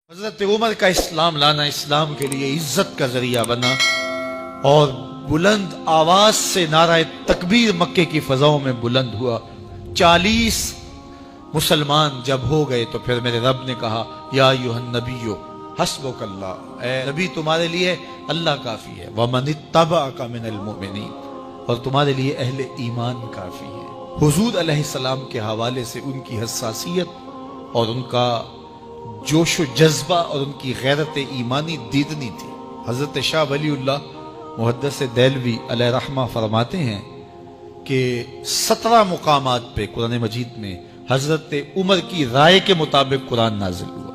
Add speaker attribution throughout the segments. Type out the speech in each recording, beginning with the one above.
Speaker 1: حضرت عمر کا اسلام لانا اسلام کے لیے عزت کا ذریعہ بنا اور بلند آواز سے نعرہ تکبیر مکے کی فضاؤں میں بلند ہوا۔ 40 مسلمان جب ہو گئے تو پھر میرے رب نے کہا یا ایھا النبی حسبک اللہ، اے نبی تمہارے لیے اللہ کافی ہے، ومن اتبعک من المؤمنین، اور تمہارے لیے اہل ایمان کافی ہے۔ حضور علیہ السلام کے حوالے سے ان کی حساسیت اور ان کا جوش و جذبہ اور ان کی غیرت ایمانی دیدنی تھی۔ حضرت شاہ ولی اللہ محدث دہلوی علیہ رحمہ فرماتے ہیں کہ 17 مقامات پہ قرآن مجید میں حضرت عمر کی رائے کے مطابق قرآن نازل ہوا۔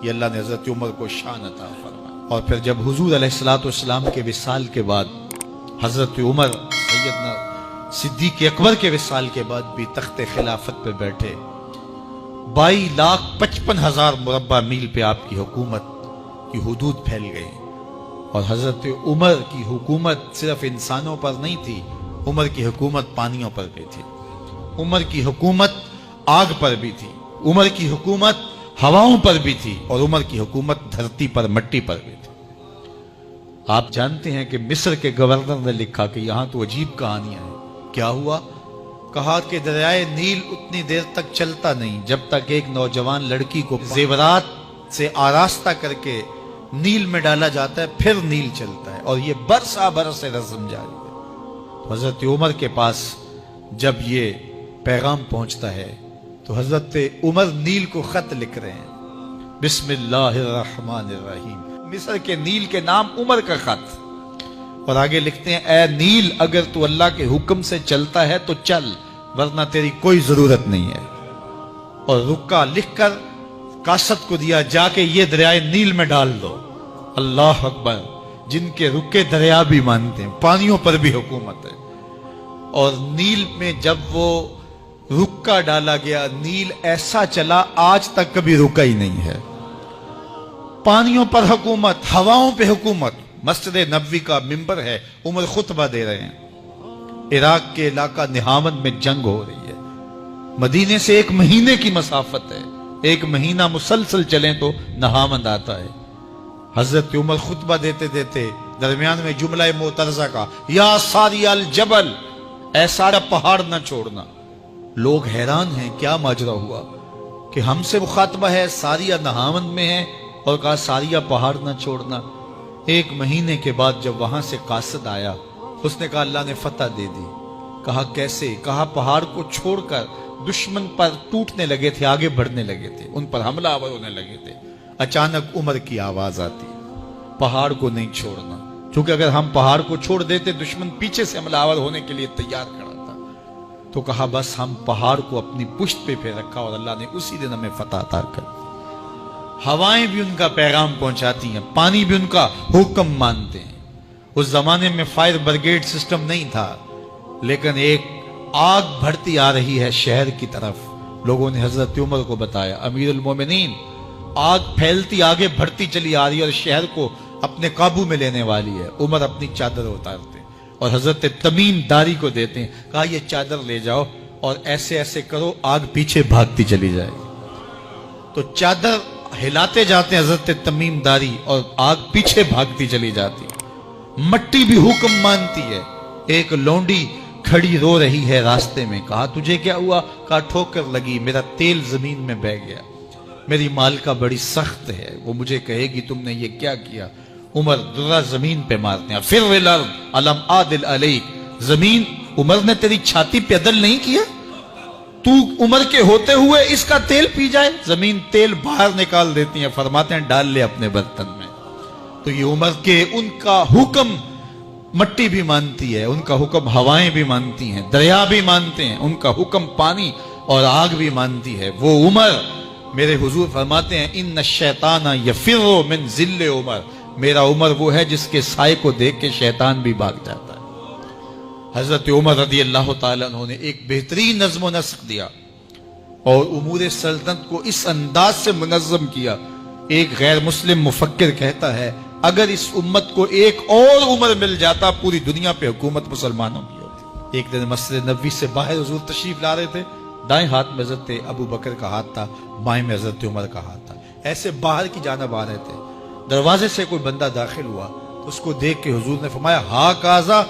Speaker 1: یہ اللہ نے حضرت عمر کو شان عطا فرمایا۔ اور پھر جب حضور علیہ السلام کے وصال کے بعد حضرت عمر سیدنا صدیق اکبر کے وصال کے بعد بھی تخت خلافت پہ بیٹھے، 22,55,000 مربع میل پہ آپ کی حکومت کی حدود پھیل گئی، اور حضرت عمر کی حکومت صرف انسانوں پر نہیں تھی، عمر کی حکومت پانیوں پر بھی تھی، عمر کی حکومت آگ پر بھی تھی، عمر کی حکومت ہواؤں پر بھی تھی، اور عمر کی حکومت دھرتی پر مٹی پر بھی تھی۔ آپ جانتے ہیں کہ مصر کے گورنر نے لکھا کہ یہاں تو عجیب کہانیاں ہیں۔ کیا ہوا؟ کہا کہ دریائے نیل اتنی دیر تک چلتا نہیں جب تک ایک نوجوان لڑکی کو زیورات سے آراستہ کر کے نیل میں ڈالا جاتا ہے، پھر نیل چلتا ہے، اور یہ برسا برس سے رسم جاری ہے۔ تو حضرت عمر کے پاس جب یہ پیغام پہنچتا ہے تو حضرت عمر نیل کو خط لکھ رہے ہیں، بسم اللہ الرحمن الرحیم، مصر کے نیل کے نام عمر کا خط، اور آگے لکھتے ہیں اے نیل اگر تو اللہ کے حکم سے چلتا ہے تو چل، ورنہ تیری کوئی ضرورت نہیں ہے۔ اور رکا لکھ کر کاسد کو دیا، جا کے یہ دریائے نیل میں ڈال دو۔ اللہ اکبر، جن کے رکے دریا بھی مانتے ہیں، پانیوں پر بھی حکومت ہے۔ اور نیل میں جب وہ رکا ڈالا گیا، نیل ایسا چلا آج تک کبھی رکا ہی نہیں ہے۔ پانیوں پر حکومت، ہواؤں پہ حکومت۔ مسجد نبوی کا ممبر ہے، عمر خطبہ دے رہے ہیں، عراق کے علاقہ نہاون میں جنگ ہو رہی ہے، مدینے سے 1 مہینے کی مسافت ہے، 1 مہینہ مسلسل چلیں تو نہاون آتا ہے۔ حضرت عمر خطبہ دیتے دیتے درمیان میں جملہ معترضہ کا، یا ساری الجبل، اے سارا پہاڑ نہ چھوڑنا۔ لوگ حیران ہیں کیا ماجرا ہوا کہ ہم سے مخاطبہ ہے، ساریہ نہاون میں ہے، اور کہا ساریہ پہاڑ نہ چھوڑنا۔ 1 مہینے کے بعد جب وہاں سے قاصد آیا، اس نے کہا اللہ نے فتح دے دی۔ کہا کیسے؟ کہا پہاڑ کو چھوڑ کر دشمن پر ٹوٹنے لگے تھے، آگے بڑھنے لگے تھے، ان پر حملہ آور ہونے لگے تھے۔ اچانک عمر کی آواز آتی، پہاڑ کو نہیں چھوڑنا، کیونکہ اگر ہم پہاڑ کو چھوڑ دیتے دشمن پیچھے سے حملہ آور ہونے کے لیے تیار کھڑا تھا۔ تو کہا بس ہم پہاڑ کو اپنی پشت پہ پھیر رکھا، اور اللہ نے اسی دن ہمیں فتح عطا کر دی۔ ہوائیں بھی ان کا پیغام پہنچاتی ہیں، پانی بھی ان کا حکم مانتے ہیں۔ اس زمانے میں فائر بریگیڈ سسٹم نہیں تھا، لیکن ایک آگ بڑھتی آ رہی ہے شہر کی طرف۔ لوگوں نے حضرت عمر کو بتایا، امیر المومنین، آگ پھیلتی آگے بڑھتی چلی آ رہی ہے اور شہر کو اپنے قابو میں لینے والی ہے۔ عمر اپنی چادر اتارتے اور حضرت تمیم داری کو دیتے ہیں، کہا یہ چادر لے جاؤ اور ایسے ایسے کرو، آگ پیچھے بھاگتی چلی جائے گی۔ تو چادر ہلاتے جاتے ہیں حضرت تمیم داری، اور آگ پیچھے بھاگتی چلی جاتی۔ مٹی بھی حکم مانتی ہے۔ ایک لونڈی کھڑی رو رہی ہے راستے میں، کہا تجھے کیا ہوا؟ کہا ٹھوکر لگی، میرا تیل زمین میں بہہ گیا، میری مالکہ بڑی سخت ہے، وہ مجھے کہے گی تم نے یہ کیا کیا۔ عمر درہ زمین پہ مارتے ہیں، فر الارض الم عادل علیک، زمین عمر نے تیری چھاتی پہ عدل نہیں کیا؟ تو عمر کے ہوتے ہوئے اس کا تیل پی جائے؟ زمین تیل باہر نکال دیتی ہیں، فرماتے ہیں ڈال لے اپنے برتن میں۔ تو یہ عمر کے ان کا حکم مٹی بھی مانتی ہے، ان کا حکم ہوائیں بھی مانتی ہیں، دریا بھی مانتے ہیں، ان کا حکم پانی اور آگ بھی مانتی ہے۔ وہ عمر، میرے حضور فرماتے ہیں ان الشیطان یفر من ذل عمر، میرا عمر وہ ہے جس کے سائے کو دیکھ کے شیطان بھی بھاگ جاتا ہے۔ حضرت عمر رضی اللہ تعالیٰ عنہ نے ایک بہترین نظم و نسق دیا اور امور سلطنت کو اس انداز سے منظم کیا۔ ایک غیر مسلم مفکر کہتا ہے اگر اس امت کو ایک اور عمر مل جاتا پوری دنیا پہ حکومت مسلمانوں کی ہوتی۔ ایک دن مسجد نبوی سے باہر حضور تشریف لا رہے تھے، دائیں ہاتھ میں حضرت ابو بکر کا ہاتھ تھا، بائیں میں حضرت عمر کا ہاتھ تھا۔ ایسے باہر کی جانب آ رہے تھے، دروازے سے کوئی بندہ داخل ہوا تو اس کو دیکھ کے حضور نے فرمایا ہا کازا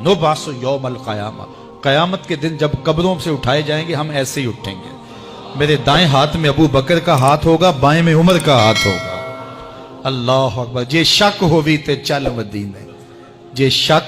Speaker 1: نبعث یوم القیامہ، قیامت کے دن جب قبروں سے اٹھائے جائیں گے ہم ایسے ہی اٹھیں گے، میرے دائیں ہاتھ میں ابو بکر کا ہاتھ ہوگا، بائیں میں عمر کا ہاتھ ہوگا۔ اللہ اکبر، جے شک ہووی تے چل مدینے، جے شک